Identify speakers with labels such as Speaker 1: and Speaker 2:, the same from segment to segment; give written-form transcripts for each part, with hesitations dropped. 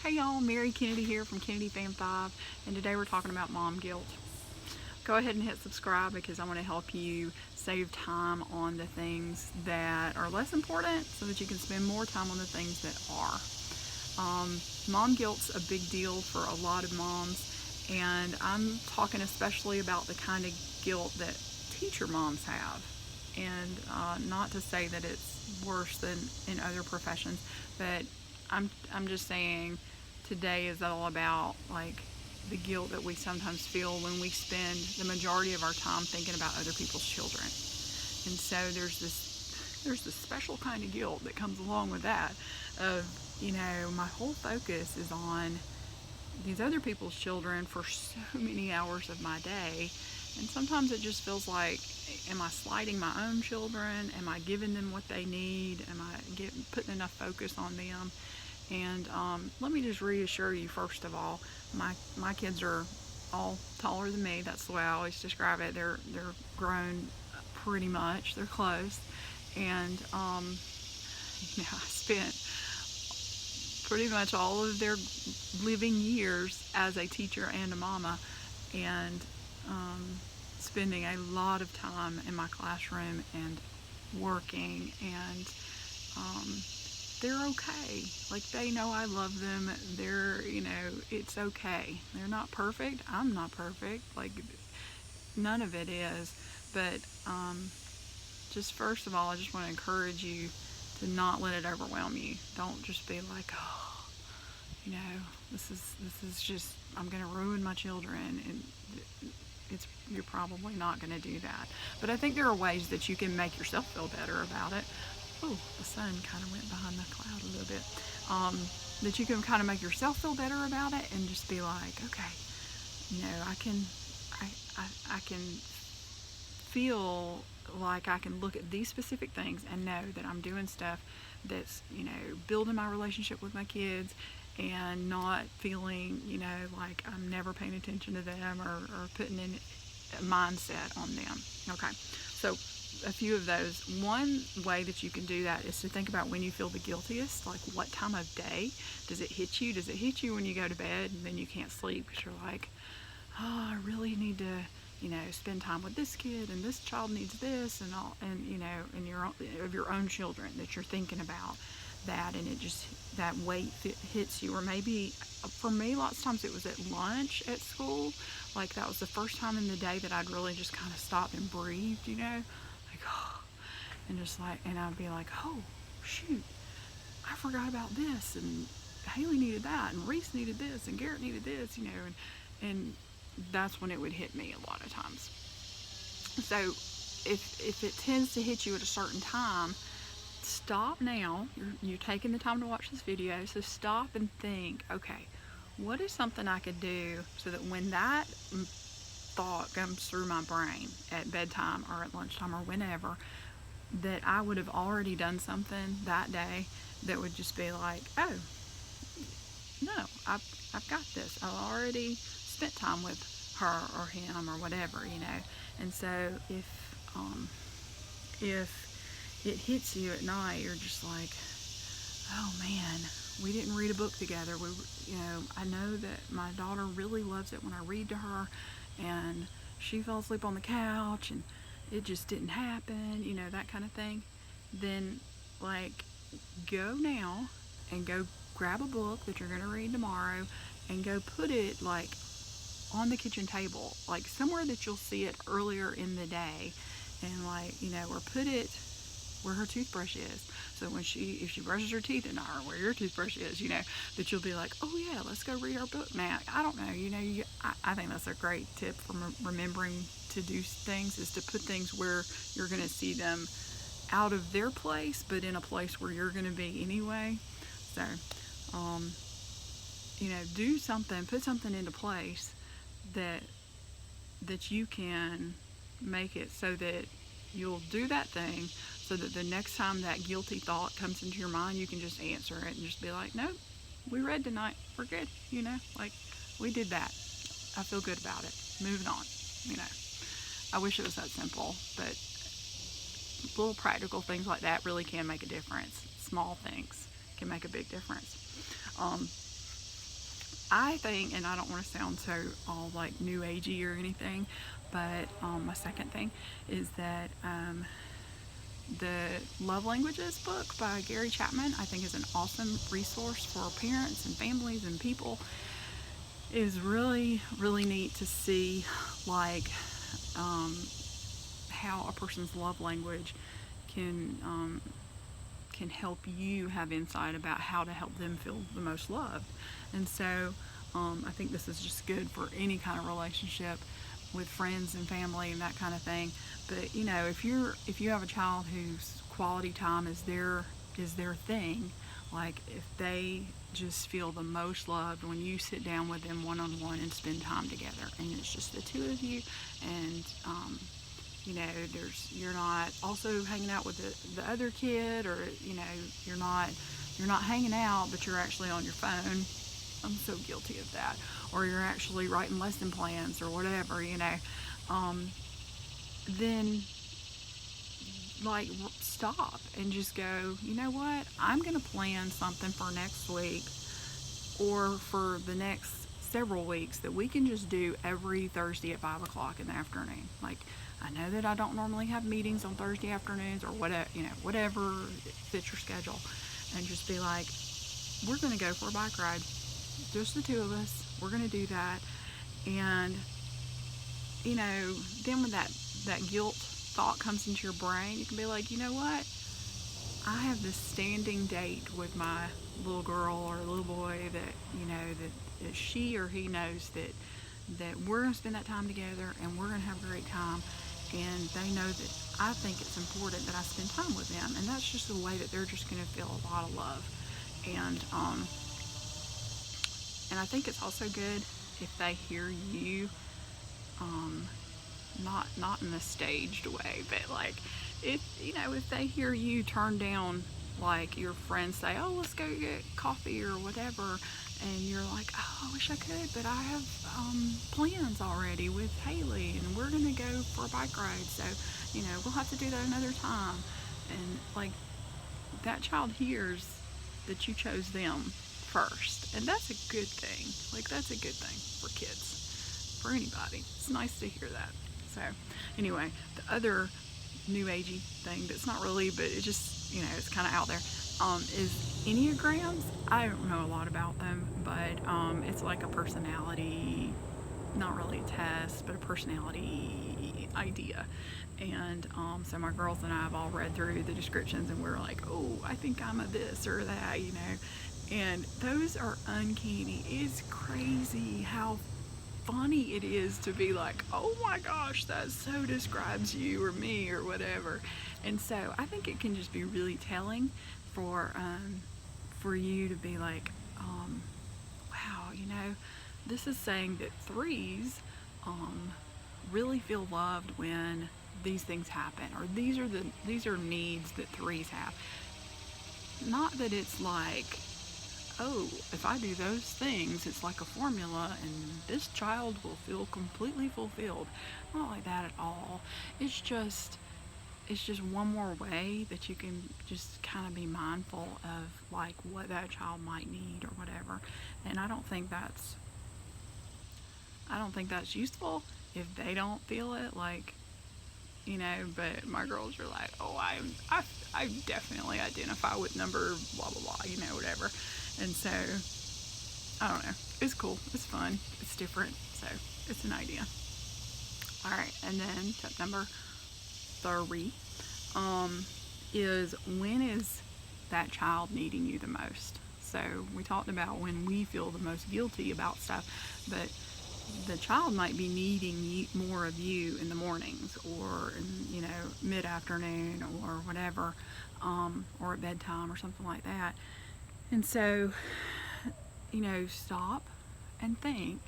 Speaker 1: Hey y'all, Mary Kennedy here from Kennedy Fam 5, and today we're talking about mom guilt. Go ahead and hit subscribe because I want to help you save time on the things that are less important so that you can spend more time on the things that are. Mom guilt's a big deal for a lot of moms, and I'm talking especially about the kind of guilt that teacher moms have. And not to say that it's worse than in other professions, but I'm just saying today is all about like the guilt that we sometimes feel when we spend the majority of our time thinking about other people's children. And so there's this special kind of guilt that comes along with that of, my whole focus is on these other people's children for so many hours of my day. And sometimes it just feels like, am I slighting my own children? Am I giving them what they need? Am I putting enough focus on them? And let me just reassure you, first of all, my kids are all taller than me. That's the way I always describe it. They're grown pretty much. They're close. And I spent pretty much all of their living years as a teacher and a mama, and spending a lot of time in my classroom and working, and they're okay. Like, they know I love them. It's okay. They're not perfect. I'm not perfect. Like, none of it is. But just first of all, I just want to encourage you to not let it overwhelm you. Don't just be like, oh, this is just, I'm going to ruin my children. And you're probably not going to do that. But I think there are ways that you can make yourself feel better about it. Oh, the sun kind of went behind the cloud a little bit. That you can kind of make yourself feel better about it and just be like, okay, I can feel like I can look at these specific things and know that I'm doing stuff that's, building my relationship with my kids, and not feeling, like I'm never paying attention to them or putting in a mindset on them. Okay, so a few of those. One way that you can do that is to think about when you feel the guiltiest, like what time of day does it hit you? Does it hit you when you go to bed and then you can't sleep because you're like, oh, I really need to, spend time with this kid, and this child needs this, and all, and and your own children, that you're thinking about that, and it just, that weight hits you. Or maybe for me, lots of times it was at lunch at school. Like, that was the first time in the day that I'd really just kind of stopped and breathed, like, oh, and just like, and I'd be like, oh shoot, I forgot about this, and Haley needed that, and Reese needed this, and Garrett needed this, and that's when it would hit me a lot of times. So if it tends to hit you at a certain time, stop now. You're taking the time to watch this video, so stop and think, okay, what is something I could do so that when that thought comes through my brain at bedtime or at lunchtime or whenever, that I would have already done something that day that would just be like, oh, no, I've got this. I've already spent time with her or him or whatever, And so if it hits you at night, you're just like, oh man, we didn't read a book together. I know that my daughter really loves it when I read to her, and she fell asleep on the couch, and it just didn't happen, that kind of thing. Then, like, go now and go grab a book that you're going to read tomorrow and go put it, like, on the kitchen table, like somewhere that you'll see it earlier in the day, and, like, or put it where her toothbrush is, so when if she brushes her teeth at night, or where your toothbrush is, that you'll be like, oh yeah, let's go read our book now. I don't know, I think that's a great tip for remembering to do things, is to put things where you're going to see them out of their place, but in a place where you're going to be anyway. So, do something, put something into place that you can make it so that you'll do that thing, so that the next time that guilty thought comes into your mind, you can just answer it and just be like, nope, we read tonight, we're good, like, we did that, I feel good about it, moving on. I wish it was that simple, but little practical things like that really can make a difference. Small things can make a big difference. I think, and I don't want to sound so all like new agey or anything, but my second thing is that the Love Languages book by Gary Chapman, I think, is an awesome resource for parents and families and people. It is really, really neat to see, like, um, how a person's love language can can help you have insight about how to help them feel the most loved. And so I think this is just good for any kind of relationship with friends and family and that kind of thing. But you know, if you have a child whose quality time is their thing, like if they just feel the most loved when you sit down with them one on one and spend time together, and it's just the two of you, and you know, you're not also hanging out with the other kid, or you know, you're not hanging out, but you're actually on your phone. I'm so guilty of that. Or you're actually writing lesson plans or whatever, you know. Then like stop and just go, you know what? I'm gonna plan something for next week or for the next several weeks that we can just do every Thursday at 5 o'clock in the afternoon. Like, I know that I don't normally have meetings on Thursday afternoons or whatever, you know, whatever fits your schedule, and just be like, we're gonna go for a bike ride, just the two of us. We're gonna do that, and you know, then when that guilt thought comes into your brain, you can be like, you know what? I have this standing date with my little girl or little boy that, you know, that she or he knows that we're going to spend that time together and we're going to have a great time, and they know that I think it's important that I spend time with them, and that's just the way that they're just going to feel a lot of love. And and I think it's also good if they hear you, um, not in a staged way, but like, if you know, if they hear you turn down, like your friends say, oh, let's go get coffee or whatever, and you're like, oh, I wish I could, but I have plans already with Haley, and we're gonna go for a bike ride, so you know, we'll have to do that another time. And like, that child hears that you chose them first, and that's a good thing. Like, that's a good thing for kids, for anybody. It's nice to hear that. So anyway, the other new agey thing that's not really, but it just, you know, it's kind of out there, is Enneagrams. I don't know a lot about them, but it's like a personality, not really a test, but a personality idea. And so my girls and I have all read through the descriptions, and we're like, oh, I think I'm a this or that, you know. And those are uncanny. It's crazy how funny it is to be like, oh my gosh, that so describes you or me or whatever. And so I think it can just be really telling for you to be like, wow, you know, this is saying that threes really feel loved when these things happen, or these are needs that threes have. Not that it's like, oh, if I do those things, it's like a formula and this child will feel completely fulfilled. Not like that at all. It's just one more way that you can just kind of be mindful of like what that child might need or whatever. And I don't think that's useful if they don't feel it, like, you know. But my girls are like, oh, I definitely identify with number blah blah blah, you know, whatever. And so I don't know. It's cool. It's fun. It's different. So it's an idea. All right, and then tip number 3 is, when is that child needing you the most? So we talked about when we feel the most guilty about stuff, but the child might be needing more of you in the mornings, or in, you know, mid-afternoon or whatever, or at bedtime or something like that. And so, you know, stop and think,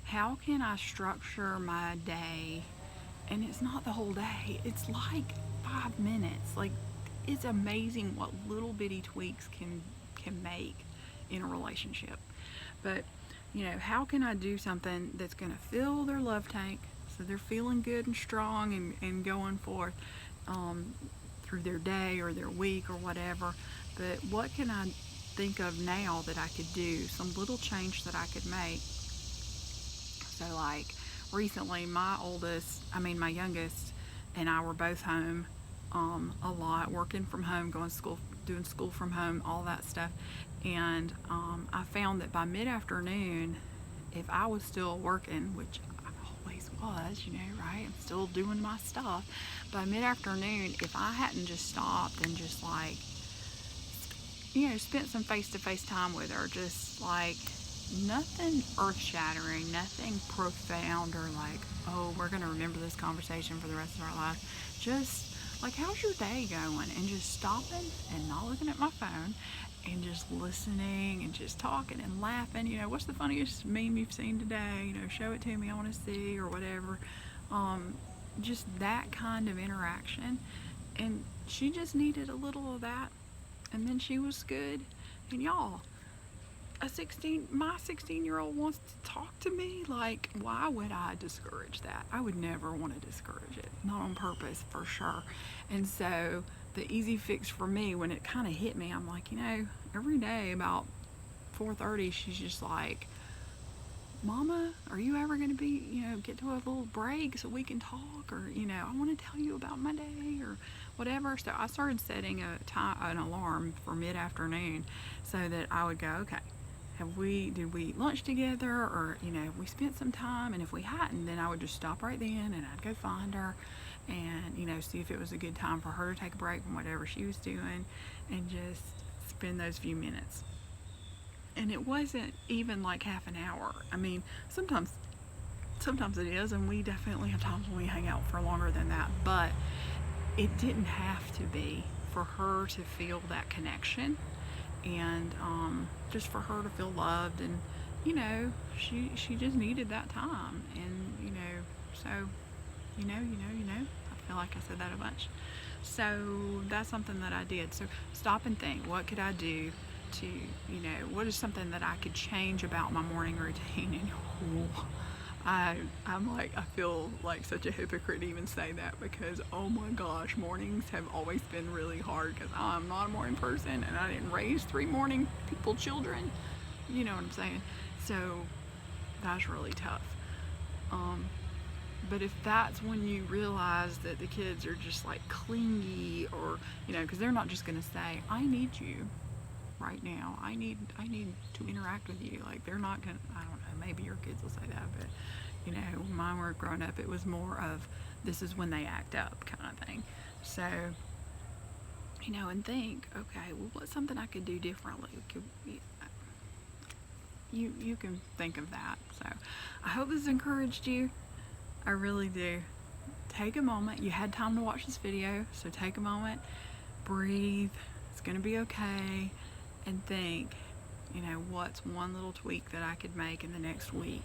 Speaker 1: how can I structure my day? And it's not the whole day, it's like 5 minutes. Like, it's amazing what little bitty tweaks can make in a relationship. But you know, how can I do something that's going to fill their love tank so they're feeling good and strong and going forth through their day or their week or whatever? But what can I think of now that I could do, some little change that I could make. So like recently my youngest and I were both home a lot, working from home, going to school, doing school from home, all that stuff. And I found that by mid-afternoon, if I was still working, which I always was, right? I'm still doing my stuff. By mid-afternoon, if I hadn't just stopped and just like, spent some face-to-face time with her, just like nothing earth-shattering, nothing profound or like, oh, we're gonna remember this conversation for the rest of our life. Just like, how's your day going? And just stopping and not looking at my phone and just listening and just talking and laughing. What's the funniest meme you've seen today? Show it to me, I want to see, or whatever. Just that kind of interaction. And she just needed a little of that, and then she was good. And y'all, my 16-year-old wants to talk to me. Like, why would I discourage that? I would never want to discourage it, not on purpose, for sure. And so the easy fix for me, when it kind of hit me, I'm like, every day about 4:30, she's just like, Mama, are you ever going to get to a little break so we can talk? Or, I want to tell you about my day or whatever. So I started setting an alarm for mid-afternoon so that I would go, okay, did we eat lunch together, or, we spent some time? And if we hadn't, then I would just stop right then and I'd go find her and, see if it was a good time for her to take a break from whatever she was doing and just spend those few minutes. And it wasn't even like half an hour. I mean, sometimes it is, and we definitely have times when we hang out for longer than that, but it didn't have to be, for her to feel that connection, and just for her to feel loved. And she just needed that time. And so I feel like I said that a bunch. So that's something that I did. So stop and think, what could I do to, what is something that I could change about my morning routine? And I feel like such a hypocrite to even say that, because oh my gosh, mornings have always been really hard because I'm not a morning person and I didn't raise 3 morning children. You know what I'm saying? So that's really tough. But if that's when you realize that the kids are just like clingy, or because they're not just going to say, I need you right now, I need to interact with you. Like, they're not gonna, I don't know, maybe your kids will say that, but when mine were growing up, it was more of, this is when they act up kind of thing. So and think, okay, well, what's something I could do differently? You can think of that. So I hope this encouraged you. I really do. Take a moment. You had time to watch this video, so take a moment, breathe. It's gonna be okay. And think, what's one little tweak that I could make in the next week?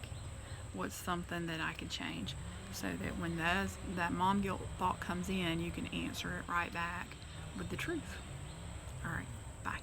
Speaker 1: What's something that I could change, so that when that mom guilt thought comes in, you can answer it right back with the truth. All right, bye.